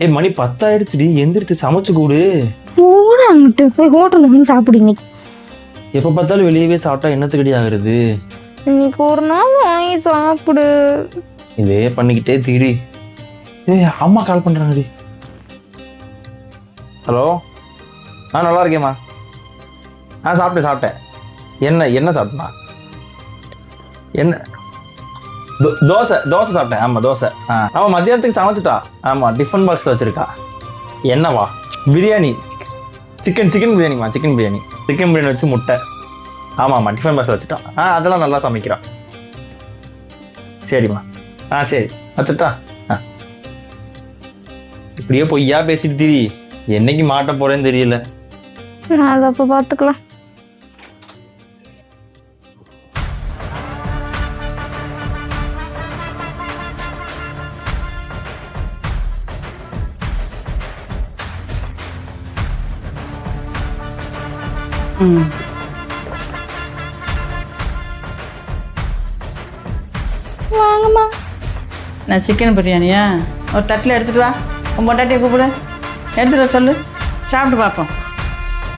ஏய் மணி 10 ஆயிடுச்சுடி, எந்திரிச்சு சமைச்சு கூடு. அங்கிட்டு போய் ஹோட்டலில் வந்து சாப்பிடுங்க. எப்போ பார்த்தாலும் வெளியவே சாப்பிட்டா என்னத்துக்கடி ஆகுறது? இன்னைக்கு ஒரு நாள் வாங்கி சாப்பிடு. இதே பண்ணிக்கிட்டே திரி. ஏய் அம்மா கால் பண்ணுறாங்கடி. ஹலோ, நல்லா இருக்கேம்மா. சாப்பிட்டேன். என்ன சாப்பிட்டா? என்ன தோசை சாப்பிட்டேன். ஆமாம் தோசை. ஆமாம் மத்தியானத்துக்கு சமைச்சிட்டா. ஆமாம் டிஃபன் பாக்ஸில் வச்சுருக்கா. என்னவா? பிரியாணி, சிக்கன் பிரியாணிம்மா. சிக்கன் பிரியாணி வச்சு முட்டை. ஆமாம்மா டிஃபன் பாக்ஸில் வச்சுட்டான். அதெல்லாம் நல்லா சமைக்கிறான். சரிம்மா. சரி வச்சுட்டா. இப்படியே பொய்யா பேசிட்டு திரி. என்னைக்கு மாட்ட போறேன்னு தெரியல. அதை அப்போ பார்த்துக்கலாம். வாங்கம்மா. நான் சிக்கன் பிரியாணியா ஒரு தட்டில் எடுத்துகிட்டு வா. உன் பொண்டாட்டியை கூப்பிடு, எடுத்துகிட்டு வர சொல்லு, சாப்பிட்டு பார்ப்போம்.